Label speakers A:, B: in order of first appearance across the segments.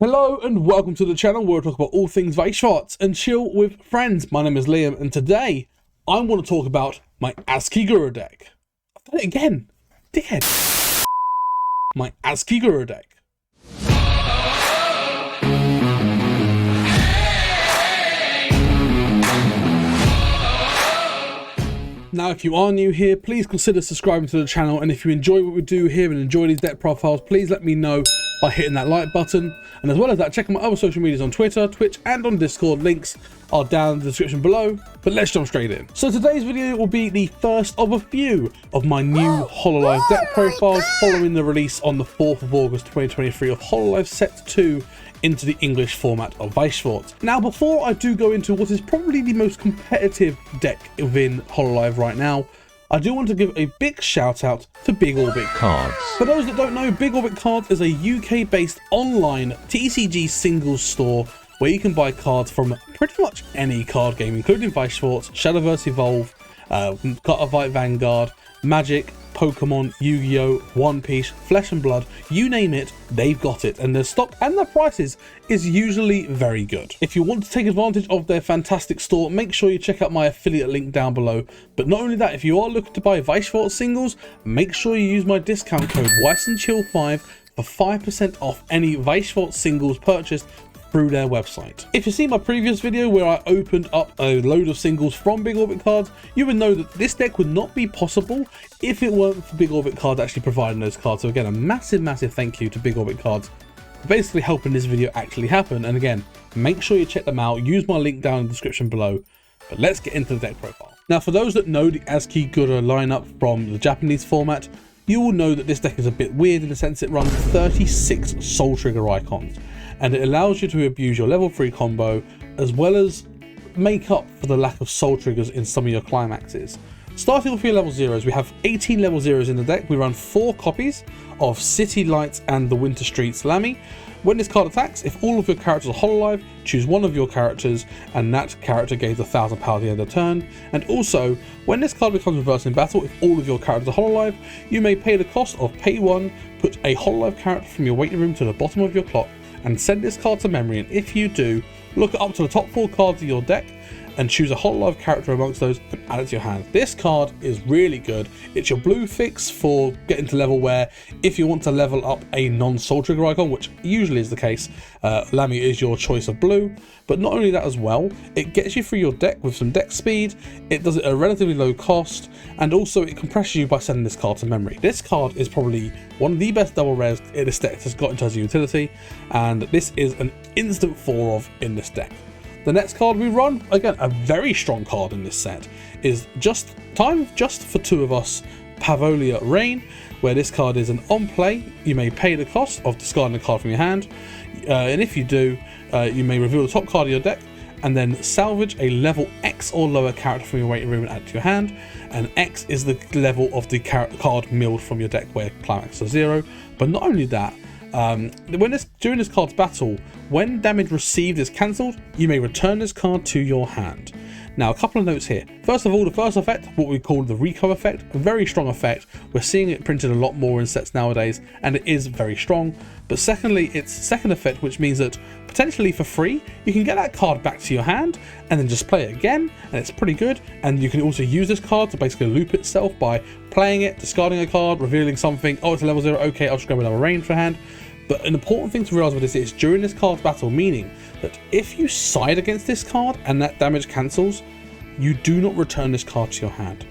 A: Hello and welcome to the channel where we talk about all things Weiss, Schwarz and chill with friends. My name is Liam and today I want to talk about my AZKi Gura deck. I've done it again, dickhead. My AZKi Gura deck. Now, if you are new here, please consider subscribing to the channel, and if you enjoy what we do here and enjoy these deck profiles, please let me know by hitting that like button. And as well as that, check out my other social medias on Twitter, Twitch and on Discord. Links are down in the description below, but let's jump straight in. So today's video will be the first of a few of my new Hololive deck profiles following the release on the 4th of August 2023 of Hololive Set 2 into the English format of Weiss Schwarz. Now, before I do go into what is probably the most competitive deck within Hololive right now, I do want to give a big shout out to Big Orbit Cards. For those that don't know, Big Orbit Cards is a UK based online TCG singles store where you can buy cards from pretty much any card game, including Weiss Schwarz, Shadowverse Evolve, Cartavite Vanguard, Magic, Pokemon, Yu-Gi-Oh, One Piece, Flesh and Blood, you name it, they've got it, and their stock and their prices is usually very good. If you want to take advantage of their fantastic store, make sure you check out my affiliate link down below. But not only that, if you are looking to buy Weiss Schwarz singles, make sure you use my discount code WeissandChill5 for 5% off any Weiss Schwarz singles purchased through their website. If you see my previous video where I opened up a load of singles from Big Orbit Cards, you would know that this deck would not be possible if it weren't for Big Orbit Cards actually providing those cards. So again, a massive thank you to Big Orbit Cards for basically helping this video actually happen. And again, make sure you check them out, use my link down in the description below. But let's get into the deck profile. Now, for those that know the AZKi Gura lineup from the Japanese format, you will know that this deck is a bit weird in the sense it runs 36 soul trigger icons, and it allows you to abuse your level 3 combo as well as make up for the lack of soul triggers in some of your climaxes. Starting with your level 0s, we have 18 level 0s in the deck. We run 4 copies of City Lights and the Winter Streets Lamy. When this card attacks, if all of your characters are Hololive, choose one of your characters and that character gains 1,000 power at the end of the turn. And also, when this card becomes reversed in battle, if all of your characters are Hololive, you may pay the cost of pay 1, put a Hololive character from your waiting room to the bottom of your clock, and send this card to memory. And if you do, look up to the top 4 cards of your deck and choose a Hololive character amongst those and add it to your hand. This card is really good. It's your blue fix for getting to level where if you want to level up a non-soul trigger icon, which usually is the case, Lamy is your choice of blue. But not only that as well, it gets you through your deck with some deck speed, it does it at a relatively low cost, and also it compresses you by sending this card to memory. This card is probably one of the best double rares this deck has got in terms of utility, and this is an instant 4 of in this deck. The next card we run, again a very strong card in this set, is just for 2 of us, Pavolia Rain, where this card is an on play. You may pay the cost of discarding a card from your hand, and if you do, you may reveal the top card of your deck and then salvage a level X or lower character from your waiting room and add it to your hand. And X is the level of the card milled from your deck where climax is 0. But not only that, during this card's battle, when damage received is cancelled, you may return this card to your hand. Now, a couple of notes here. First of all, the first effect, what we call the Rico effect, a very strong effect. We're seeing it printed a lot more in sets nowadays, and it is very strong. But secondly, its second effect, which means that potentially for free, you can get that card back to your hand and then just play it again, and it's pretty good. And you can also use this card to basically loop itself by playing it, discarding a card, revealing something. Oh, it's a level 0, okay, I'll just go with another range for hand. But an important thing to realize with this is during this card's battle, meaning that if you side against this card and that damage cancels, you do not return this card to your hand.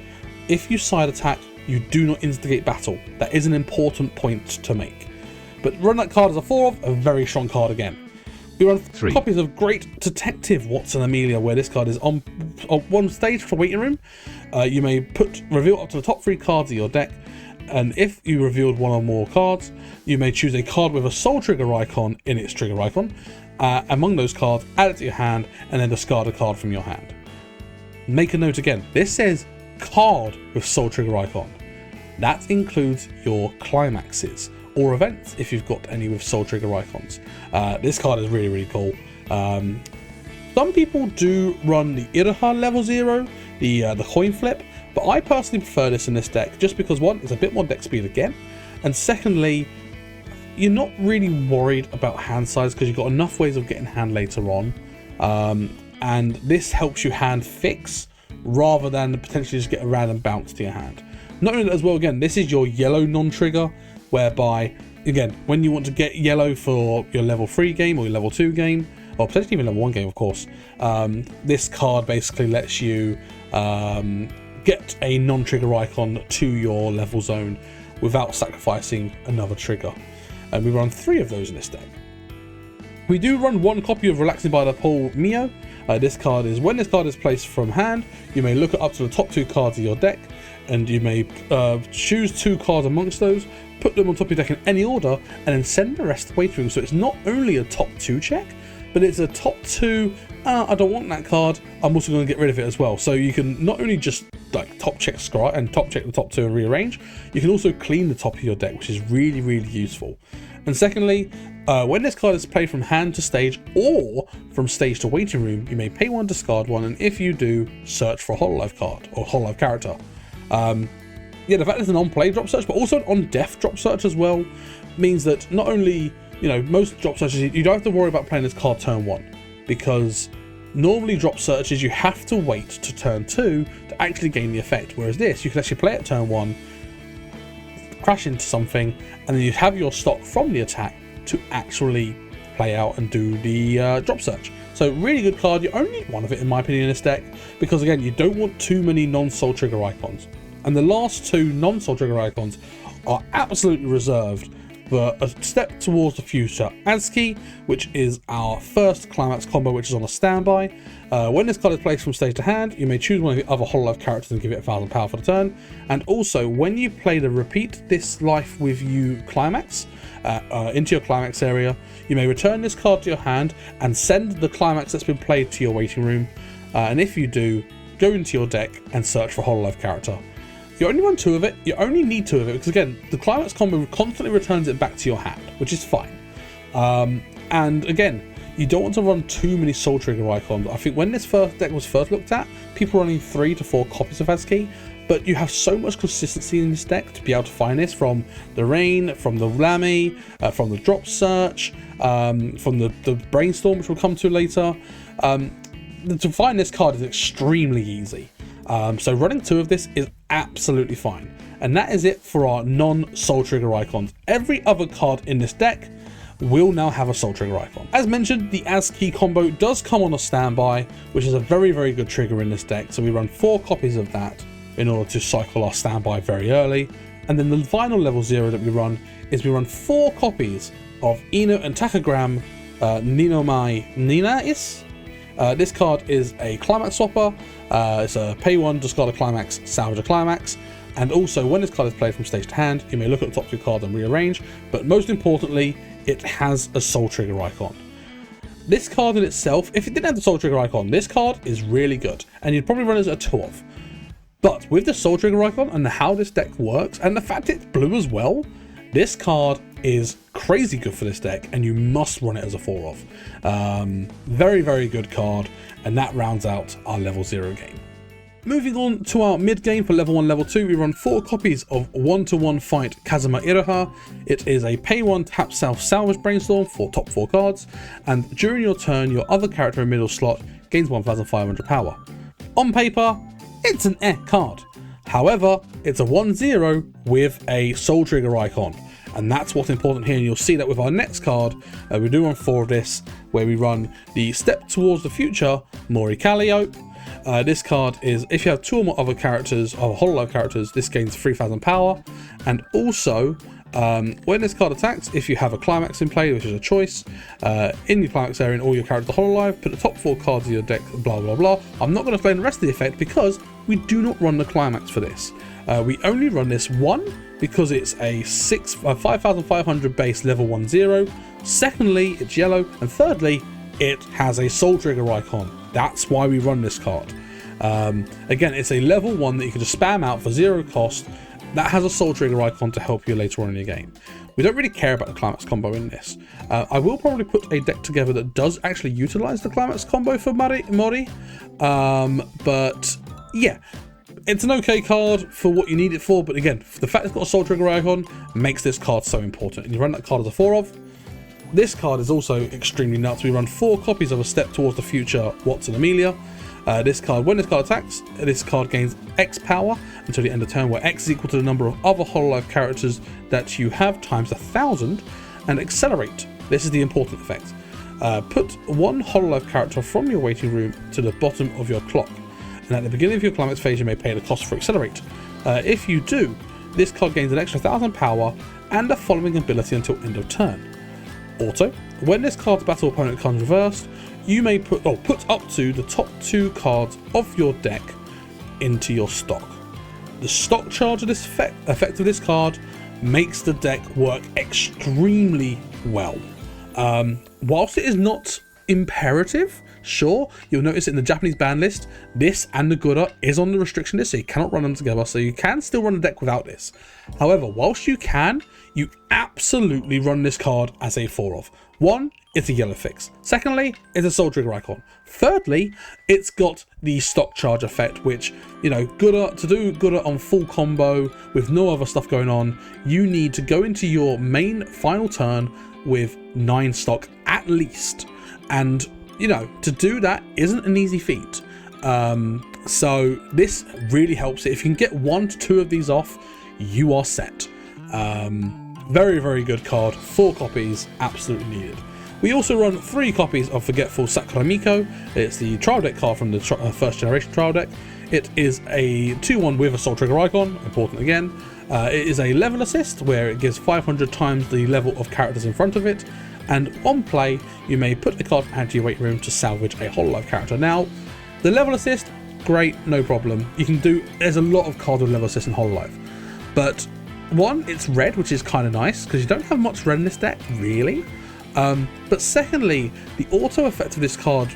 A: If you side attack, you do not instigate battle. That is an important point to make. But run that card as a 4 of, a very strong card again. We run 3 copies of Great Detective Watson Amelia, where this card is on one stage for waiting room. You may reveal up to the top 3 cards of your deck, and if you revealed 1 or more cards, you may choose a card with a soul trigger icon in its trigger icon. Among those cards, add it to your hand, and then discard a card from your hand. Make a note again, this says card with soul trigger icon. That includes your climaxes or events if you've got any with soul trigger icons. This card is really cool. Some people do run the Iraha level 0, the coin flip, but I personally prefer this in this deck just because 1, it's a bit more deck speed again, and secondly, you're not really worried about hand size because you've got enough ways of getting hand later on. And this helps you hand fix rather than potentially just get a random bounce to your hand. Not only that as well, again, this is your yellow non-trigger, whereby, again, when you want to get yellow for your level 3 game or your level 2 game, or potentially even level 1 game, of course, this card basically lets you get a non-trigger icon to your level zone without sacrificing another trigger. And we run 3 of those in this deck. We do run 1 copy of Relaxing by the Pool Mio. This card is, when this card is placed from hand, you may look up to the top 2 cards of your deck, and you may choose 2 cards amongst those, put them on top of your deck in any order, and then send the rest to the waiting room. So it's not only a top 2 check, but it's a top 2, I don't want that card, I'm also going to get rid of it as well. So you can not only just like top check Scry and top check the top 2 and rearrange, you can also clean the top of your deck, which is really, really useful. And secondly, when this card is played from hand to stage or from stage to waiting room, you may pay 1, discard 1, and if you do, search for a Hololive card or Hololive character. Yeah, the fact it's an on-play drop search, but also an on-death drop search as well, means that not only, you know, most drop searches, you don't have to worry about playing this card turn 1, because normally drop searches, you have to wait to turn 2 to actually gain the effect, whereas this, you can actually play at turn 1, crash into something, and then you have your stock from the attack to actually play out and do the drop search. So really good card. You only need 1 of it in my opinion in this deck, because again, you don't want too many non-soul trigger icons. And the last 2 non-soul trigger icons are absolutely reserved for a step towards the future. AZKi, which is our first climax combo, which is on a standby. When this card is placed from stage to hand, you may choose one of the other Hololive characters and give it 1,000 power for the turn. And also, when you play the repeat this life with you climax into your climax area, you may return this card to your hand and send the climax that's been played to your waiting room. And if you do, go into your deck and search for a Hololive character. You only run 2 of it. You only need 2 of it because, again, the climax combo constantly returns it back to your hand, which is fine. And again, you don't want to run too many soul trigger icons. I think when this deck was first looked at, people were running 3 to 4 copies of AZKi, but you have so much consistency in this deck to be able to find this from the Rain, from the Lammy, from the Drop Search, from the Brainstorm, which we'll come to later. To find this card is extremely easy. So running 2 of this is absolutely fine. And that is it for our non-soul trigger icons. Every other card in this deck will now have a soul trigger icon. As mentioned, the AZKi combo does come on a standby, which is a very, very good trigger in this deck. So we run 4 copies of that in order to cycle our standby very early. And then the final level 0 that we run is we run 4 copies of Ino and Tachogram Ninomai Ninais. This card is a climax swapper. It's a pay 1, discard a climax, salvage a climax. And also, when this card is played from stage to hand, you may look at the top 2 cards and rearrange. But most importantly, it has a soul trigger icon. This card in itself, if it didn't have the soul trigger icon, this card is really good. And you'd probably run it as a 2 of. But with the soul trigger icon and how this deck works, and the fact it's blue as well, this card is crazy good for this deck, and you must run it as a 4 of. Very, very good card, and that rounds out our level 0 game. Moving on to our mid game for level 1, level 2, we run 4 copies of 1-to-1 Fight Kazuma Iroha. It is a pay 1 tap self salvage Brainstorm for top 4 cards, and during your turn, your other character in middle slot gains 1,500 power. On paper, it's an card. However, it's a 1-0 with a soul trigger icon. And that's what's important here, and you'll see that with our next card. We do run 4 of this, where we run the Step Towards the Future Mori Calliope. This card is, if you have 2 or more other characters, or Hololive characters, this gains 3,000 power. And also, when this card attacks, if you have a climax in play, which is a choice, in your climax area and all your characters are Hololive, put the top 4 cards of your deck, blah blah blah. I'm not going to explain the rest of the effect because we do not run the climax for this. We only run this 1 because it's a 5,500 base level 1-0. Secondly, it's yellow, and thirdly, it has a soul trigger icon. That's why we run this card. Again, it's a level 1 that you can just spam out for 0 cost. That has a soul trigger icon to help you later on in your game. We don't really care about the climax combo in this. I will probably put a deck together that does actually utilize the climax combo for Mori. But yeah, It's an okay card for what you need it for, but again, the fact it's got a Soul Trigger icon makes this card so important. And you run that card as a 4 of. This card is also extremely nuts. We run 4 copies of A Step Towards the Future, Watson Amelia. This card, when this card attacks, this card gains X power until the end of turn, where X is equal to the number of other Hololive characters that you have times 1,000, and accelerate. This is the important effect. Put 1 Hololive character from your waiting room to the bottom of your clock, and at the beginning of your climax phase you may pay the cost for accelerate. If you do, this card gains an extra 1,000 power and the following ability until end of turn. Auto, when this card's battle opponent comes reversed, you may put up to the top 2 cards of your deck into your stock. The stock charge of this effect of this card makes the deck work extremely well. Whilst it is not imperative, sure, you'll notice in the Japanese ban list, this and the Gura is on the restriction list, so you cannot run them together, so you can still run a deck without this. However, whilst you can, you absolutely run this card as a 4 of. 1, it's a yellow fix. Secondly, it's a Soul Trigger icon. Thirdly, it's got the stock charge effect, which, you know, to do Gura on full combo with no other stuff going on, you need to go into your main final turn with 9 stock at least. And, you know, to do that isn't an easy feat. So this really helps it. If you can get 1 to 2 of these off, you are set. Very, very good card. 4 copies, absolutely needed. We also run 3 copies of Forgetful Sakura Miko. It's the trial deck card from the first generation trial deck. It is a 2-1 with a Soul Trigger icon, important again. It is a level assist where it gives 500 times the level of characters in front of it. And on play, you may put a card from hand to your waiting room to salvage a Hololive character. Now, the level assist, great, no problem. You can do, there's a lot of cards with level assist in Hololive. But 1, it's red, which is kind of nice because you don't have much red in this deck, really. But secondly, the auto effect of this card,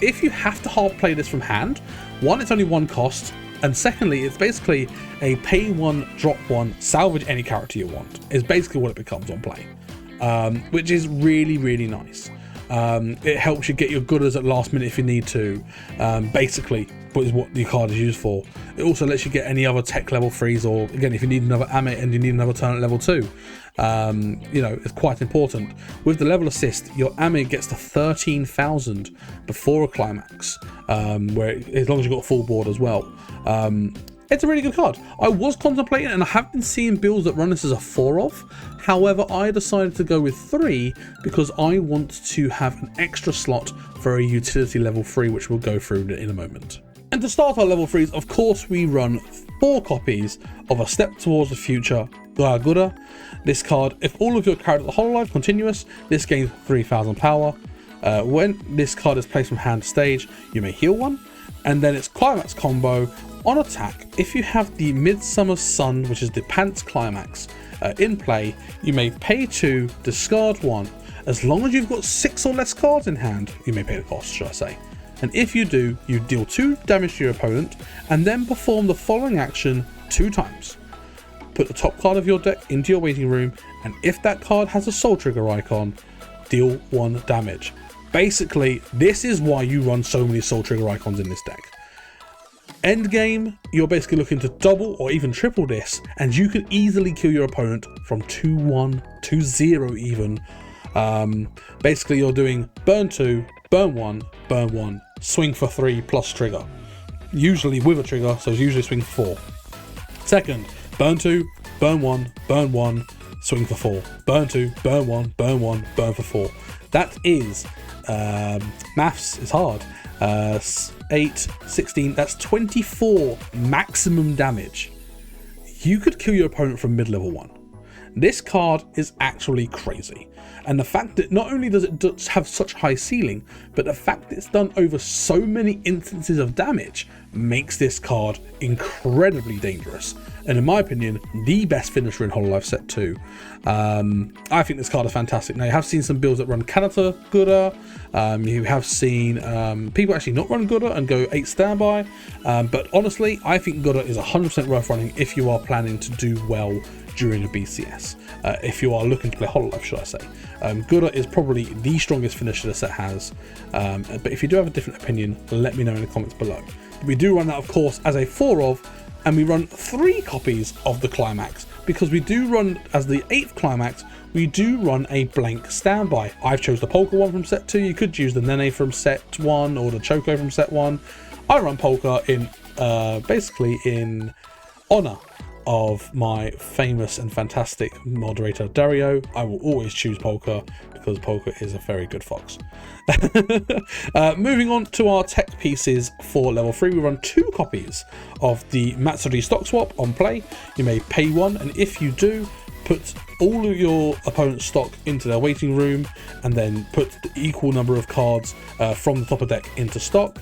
A: if you have to hard play this from hand, 1, it's only 1 cost, and secondly, it's basically a pay 1, drop 1, salvage any character you want, is basically what it becomes on play, which is really, really nice. It helps you get your Guras at last minute if you need to, basically, but is what the card is used for. It also lets you get any other tech level 3s, or again, if you need another Amit and you need another turn at level 2, you know, it's quite important. With the level assist, your Amit gets to 13,000 before a climax, where as long as you've got a full board as well. It's a really good card. I was contemplating, and I have been seeing builds that run this as a 4 of. However, I decided to go with 3 because I want to have an extra slot for a utility level 3, which we'll go through in a moment. And to start our level 3s, of course, we run 4 copies of A Step Towards the Future Gura. This card, if all of your characters are Hololive continuous, this gains 3,000 power. When this card is placed from hand to stage, you may heal 1, and then its climax combo. On attack, if you have the Midsummer Sun, which is the Pants Climax, in play, you may pay 2, discard 1. As long as you've got 6 or less cards in hand, you may pay the cost, should I say. And if you do, you deal 2 damage to your opponent, and then perform the following action 2 times. Put the top card of your deck into your waiting room, and if that card has a Soul Trigger icon, deal 1 damage. Basically, this is why you run so many Soul Trigger icons in this deck. End game, you're basically looking to double or even triple this, and you can easily kill your opponent from 2-1, 2-0 even. Basically, you're doing burn 2, burn 1, burn 1, swing for 3 plus trigger. Usually with a trigger, so it's usually swing 4. Second, burn 2, burn 1, burn 1, swing for 4. Burn 2, burn 1, burn 1, burn for 4. That is, maths is hard. 8, 16, that's 24 maximum damage. You could kill your opponent from mid-level 1. This card is actually crazy. And the fact that not only does it have such high ceiling, but the fact that it's done over so many instances of damage makes this card incredibly dangerous. And in my opinion, the best finisher in Hololive Set 2. I think this card is fantastic. Now, you have seen some builds that run Kanata Gura. You have seen people actually not run Gura and go 8 standby. But honestly, I think Gura is 100% worth running if you are planning to do well during a BCS. If you are looking to play Hololive, should I say. Gura is probably the strongest finisher the set has, but if you do have a different opinion, let me know in the comments below. We do run that, of course, as a 4 of, and we run 3 copies of the climax, because we do run, as the 8th climax, we do run a blank standby. I've chose the Polka one from set 2, you could use the Nene from set 1, or the Choco from set 1. I run Polka in, basically in honour of my famous and fantastic moderator Dario. I will always choose Polka because Polka is a very good fox. Moving on to our tech pieces for level 3, we run 2 copies of the Matsuri stock swap on play. You may pay 1, and if you do, put all of your opponent's stock into their waiting room, and then put the equal number of cards from the top of deck into stock.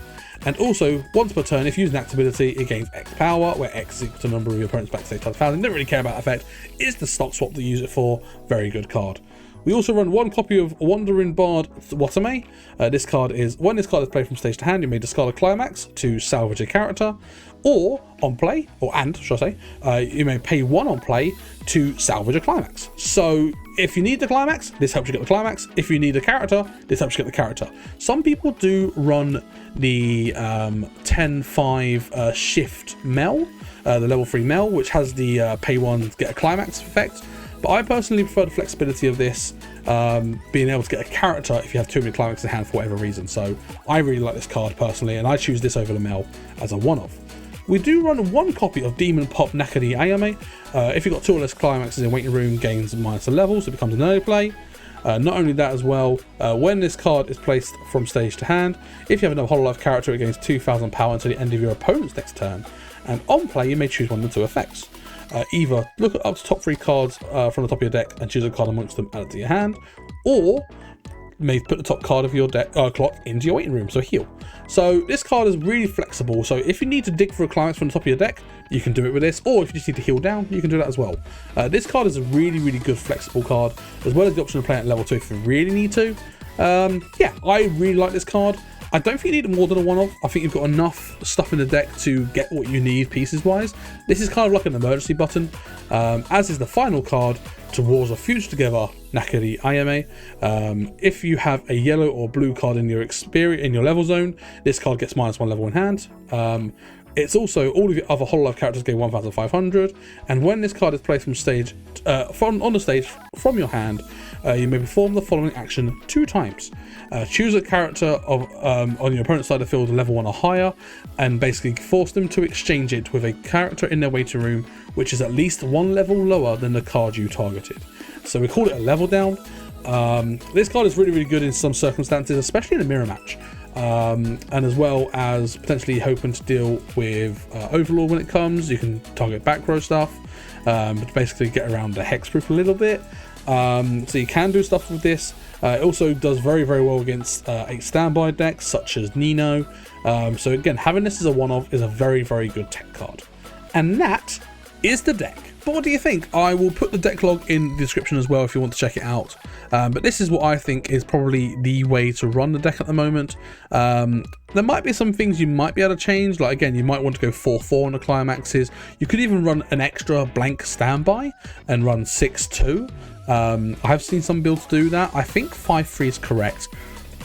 A: And also, once per turn, if you use an activity, it gains X power, where X is equal to the number of your opponent's backstage cards found. Don't really care about effect. It's the stock swap that you use it for. Very good card. We also run 1 copy of Wandering Bard Watame. This card is, when this card is played from stage to hand, you may discard a climax to salvage a character, or on play, should I say, you may pay 1 on play to salvage a climax. So if you need the climax, this helps you get the climax. If you need a character, this helps you get the character. Some people do run the 10-5 shift Mel, the level 3 Mel, which has the pay 1 get a climax effect. But I personally prefer the flexibility of this, being able to get a character if you have too many climaxes in hand for whatever reason. So I really like this card personally, and I choose this over the Mel as a one-off. We do run 1 copy of Demon Pop Nakari Ayame. If you've got 2 or less climaxes in waiting room, gains -1 level, so it becomes an early play. Not only that as well, when this card is placed from stage to hand, if you have another Hololive character, it gains 2,000 power until the end of your opponent's next turn. And on play, you may choose 1 of the 2 effects. Either look at up to top 3 cards from the top of your deck and choose a card amongst them, add it to your hand, or may put the top card of your deck clock into your waiting room, so heal. So this card is really flexible, so if you need to dig for a climax from the top of your deck, you can do it with this, or if you just need to heal down, you can do that as well. This card is a really, really good flexible card, as well as the option of playing at level 2 if you really need to. Yeah, I really like this card. I don't think you need more than a one-off. I think you've got enough stuff in the deck to get what you need pieces-wise. This is kind of like an emergency button, as is the final card, Towards a Future Together, Nakari Ayame. If you have a yellow or blue card in your level zone, this card gets -1 level in hand. It's also, all of your other Hololive characters gain 1,500, and when this card is placed from stage, on the stage from your hand, you may perform the following action 2 times. Choose a character on your opponent's side of the field level 1 or higher, and basically force them to exchange it with a character in their waiting room which is at least 1 level lower than the card you targeted. So we call it a level down. This card is really, really good in some circumstances, especially in a mirror match. And as well as potentially hoping to deal with Overlord when it comes. You can target back row stuff, but basically get around the hexproof a little bit. So you can do stuff with this. It also does very, very well against 8 standby decks such as Nino. So again, having this as a one-off is a very, very good tech card. And that is the deck. But what do you think? I will put the deck log in the description as well if you want to check it out. But this is what I think is probably the way to run the deck at the moment. There might be some things you might be able to change. Like again, you might want to go 4-4 on the climaxes. You could even run an extra blank standby and run 6-2. I have seen some builds do that. I think 5-3 is correct.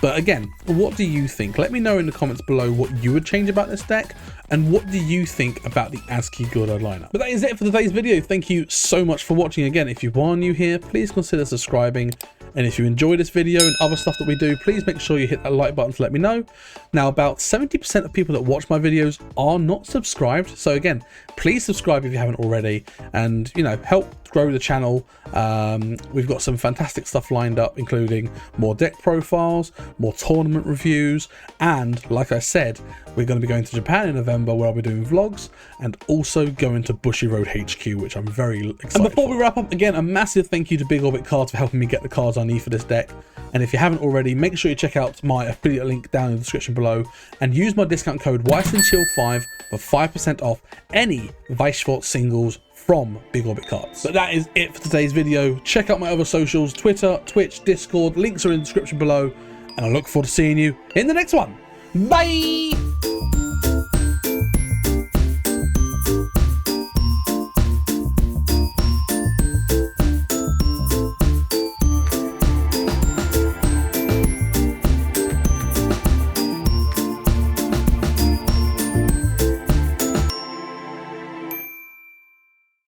A: But again, what do you think? Let me know in the comments below what you would change about this deck, and what do you think about the AZKi Gura lineup. But that is it for today's video. Thank you so much for watching. Again, if you are new here, please consider subscribing. And if you enjoy this video and other stuff that we do, please make sure you hit that like button to let me know. Now, about 70% of people that watch my videos are not subscribed. So again, please subscribe if you haven't already, and, you know, help grow the channel. We've got some fantastic stuff lined up, including more deck profiles, more tournament reviews, and like I said, we're going to be going to Japan in November, where I'll be doing vlogs, and also going to Bushiroad HQ, which I'm very excited for. And before we wrap up, again, a massive thank you to Big Orbit Cards for helping me get the cards I need for this deck. And if you haven't already, make sure you check out my affiliate link down in the description below, and use my discount code WeissandChill5 for 5% off any Weiss singles from Big Orbit Cards. But that is it for today's video. Check out my other socials, Twitter, Twitch, Discord, links are in the description below, and I look forward to seeing you in the next one. Bye!